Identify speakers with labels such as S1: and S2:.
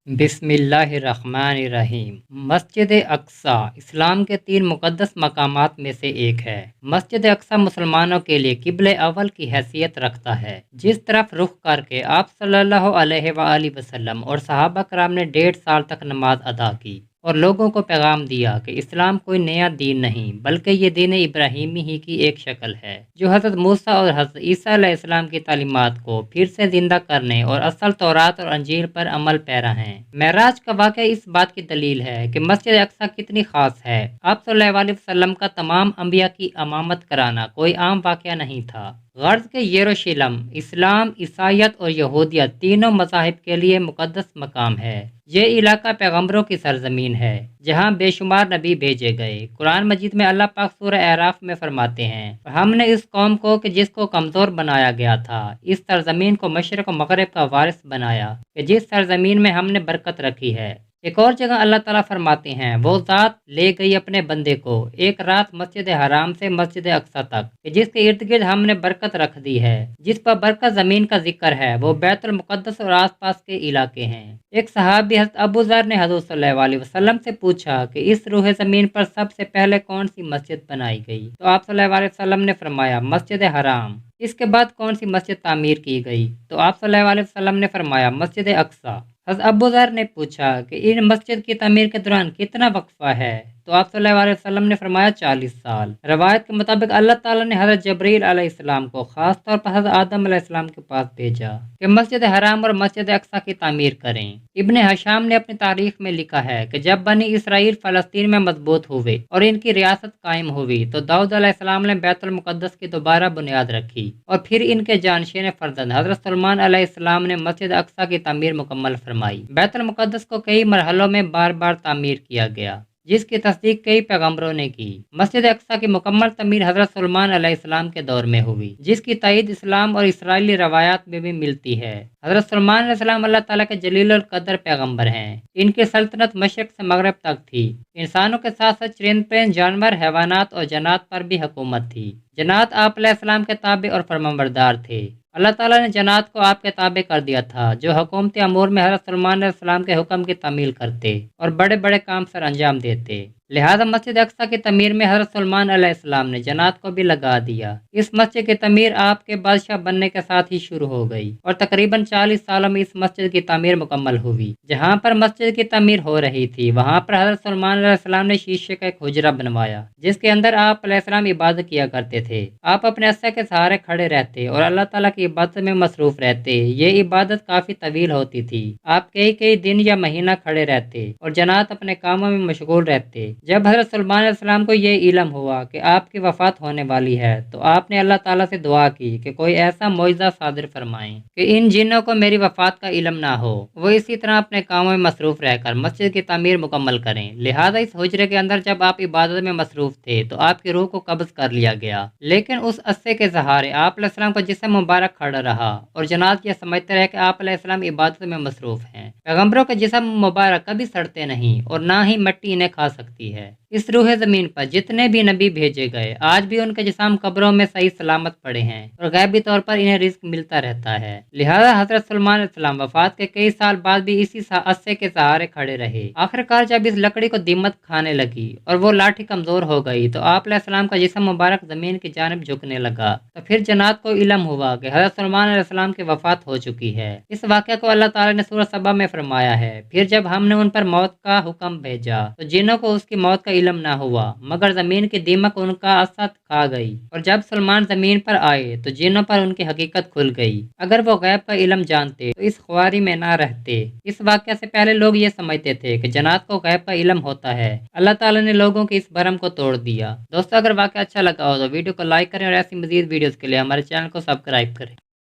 S1: बिस्मिल्लाहिर्रहमानिर्रहीम। मस्जिद अक्सा इस्लाम के 3 मुक़द्दस मकामात में से एक है। मस्जिद अक्सा मुसलमानों के लिए क़िबले अव्वल की हैसियत रखता है, जिस तरफ रुख करके आप सल्लल्लाहु अलैहि वसल्लम और सहाबा कराम ने 1.5 साल तक नमाज अदा की और लोगों को पैगाम दिया कि इस्लाम कोई नया दीन नहीं बल्कि ये दीन इब्राहिमी ही की एक शक्ल है, जो हज़रत मूसा और हज़रत ईसा अलैहिस्सलाम की तालीमात को फिर से जिंदा करने और असल तौरात और अंजील पर अमल पैरा हैं। मेराज का वाक़या इस बात की दलील है कि मस्जिद अक्सा कितनी खास है। आप सल्लल्लाहु अलैहि वसल्लम का तमाम अंबिया की अमामत कराना कोई आम वाक़या नहीं था। गर्ज के यरूशलेम इस्लाम, ईसाईयत और यहूदियत तीनों मज़ाहिब के लिए मुक़द्दस मकाम है। ये इलाका पैगम्बरों की सरजमीन है, जहाँ बेशुमार नबी भेजे गए। कुरान मजीद में अल्लाह पाक सूरह आराफ में फरमाते हैं, हमने इस कौम को कि जिसको कमज़ोर बनाया गया था, इस सरजमीन को मशरिक़ व मग़रिब का वारिस बनाया कि जिस सरजमीन में हमने बरकत रखी है। एक और जगह अल्लाह ताला फरमाते हैं, वो ज़ात ले गई अपने बंदे को एक रात मस्जिद हराम से मस्जिद अक्सा तक कि जिसके इर्द गिर्द हमने बरकत रख दी है। जिस पर बरकत ज़मीन का जिक्र है वो बैतुल मुक़द्दस और आसपास के इलाके हैं। एक सहाबी हज़रत अबू ज़र ने हज़रत सल्लल्लाहु अलैहि वसल्लम से पूछा कि इस रूह ज़मीन पर सबसे पहले कौन सी मस्जिद बनाई गई, तो आप सल्लल्लाहु अलैहि वसल्लम ने फरमाया मस्जिद हराम। इसके बाद कौन सी मस्जिद तामीर की गई, तो आप सल्लल्लाहु अलैहि वसल्लम ने फरमाया मस्जिद अक्सा। हज़रत अबू ज़र ने पूछा कि इन मस्जिद की तामीर के दौरान कितना वक्फा है, तो आप सल्लल्लाहु अलैहि वसल्लम ने फरमाया 40 साल। रवायत के मुताबिक अल्लाह ताला ने हज़रत जबरील अलैहिस्सलाम को खास तौर पर हज़रत आदम अलैहिस्सलाम के पास भेजा कि मस्जिद हराम और मस्जिद अक्सा की तामीर करें। इब्ने हशाम ने अपनी तारीख में लिखा है कि जब बनी इसराइल फ़लस्तीन में मजबूत हुए और इनकी रियासत कायम हुई तो दाऊद अलैहिस्सलाम ने बैतुल मुक़द्दस की दोबारा बुनियाद रखी और फिर इनके जानशीन फर्जंद हज़रत सुलेमान अलैहिस्सलाम ने मस्जिद अक्सा की तामीर मुकम्मल फरमाई। बैतुल मुक़द्दस को कई मरहलों में बार बार तामीर किया गया, जिसकी तस्दीक कई पैगम्बरों ने की। मस्जिद अक्सा की मुकम्मल तमीर हज़रत सुलेमान अलैहिस्सलाम के दौर में हुई, जिसकी तायीद इस्लाम और इसराइली रवायात में भी मिलती है। हज़रत सुलेमान अलैहिस्सलाम अल्लाह ताला के जलील कदर पैगम्बर हैं। इनकी सल्तनत मशरिक़ से मगरब तक थी। इंसानों के साथ साथ चरिंद परिंद, जानवर, हैवानात और जन्नात पर भी हुकूमत थी। जन्नात आप अलैहिस्सलाम के ताबे और फरमाबरदार थे। अल्लाह ताला ने जन्नात को आपके ताबे कर दिया था, जो हुकूमत अमूर में हज़रत सुलेमान अलैहिस्सलाम के हुक्म की तामील करते और बड़े बड़े काम सर अंजाम देते। लिहाजा मस्जिद अक्सा की तमीर में हज़रत सुलेमान अलैहिस्सलाम ने जन्नात को भी लगा दिया। इस मस्जिद की तमीर आपके बादशाह बनने के साथ ही शुरू हो गई और तकरीबन 40 सालों में इस मस्जिद की तमीर मुकम्मल हुई। जहाँ पर मस्जिद की तमीर हो रही थी वहाँ पर हज़रत सुलेमान अलैहिस्सलाम ने शीशे का एक हुजरा बनवाया, जिसके अंदर आप अलैहिस्सलाम इबादत किया करते थे। आप अपने अस्से के सहारे खड़े रहते और अल्लाह ताला की इबादत में मसरूफ रहते। ये इबादत काफी तवील होती थी। आप कई कई दिन या महीना खड़े रहते और जन्नात अपने कामों में मशगूल रहते। जब हज़रत सुलेमान अलैहिस्सलाम को ये इल्म हुआ कि आपकी वफ़ात होने वाली है, तो आपने अल्लाह ताला से दुआ की कि कोई ऐसा मौजज़ा सादिर फरमाएं कि इन जिन्नों को मेरी वफ़ात का इल्म ना हो, वो इसी तरह अपने कामों में मसरूफ रहकर मस्जिद की तामीर मुकम्मल करें। लिहाजा इस हुजरे के अंदर जब आप इबादत में मसरूफ थे तो आपकी रूह को कब्ज़ कर लिया गया, लेकिन उस अस्से के सहारे आप अलैहिस्सलाम का जिस्म मुबारक खड़ा रहा और जन्नात ये समझते रहे कि आप अलैहिस्सलाम इबादत में मसरूफ हैं। पैगम्बरों के जिस्म मुबारक कभी सड़ते नहीं और ना ही मिट्टी इन्हें खा सकती है। इस रूह ज़मीन पर जितने भी नबी भेजे गए, आज भी उनके जिस्म कब्रों में सही सलामत पड़े हैं और गैबी तौर पर इन्हें रिज़्क मिलता रहता है। लिहाजा हज़रत सुलेमान अलैहिस्सलाम वफ़ात के कई साल बाद भी इसी अस्से के सहारे खड़े रहे। आखिरकार जब इस लकड़ी को दीमक खाने लगी और वो लाठी कमज़ोर हो गई तो आप अलैहिस्सलाम का जिस्म मुबारक ज़मीन की जानिब झुकने लगा। तो फिर जन्नात को इल्म हुआ कि हज़रत सुलेमान अलैहिस्सलाम की वफ़ात हो चुकी है। इस वाक़या को अल्लाह ताला ने सूरह सबा में फरमाया है, फिर जब हमने उन पर मौत का हुक्म भेजा तो जिन्नों को उसकी मौत का इल्म ना हुआ, मगर ज़मीन की दीमक उनका असद खा गई और जब सुलेमान ज़मीन पर आए तो जिन्नों पर उनकी हकीकत खुल गई। अगर वो गैब का इल्म जानते तो इस ख्वारी में ना रहते। इस वाक़या से पहले लोग ये समझते थे कि जन्नात को गैब का इल्म होता है। अल्लाह ताला ने लोगों के इस भरम को तोड़ दिया। दोस्तों, अगर वाक़या अच्छा लगा हो तो वीडियो को लाइक करें और ऐसी मज़ीद वीडियोज़ के लिए हमारे चैनल को सब्सक्राइब करें।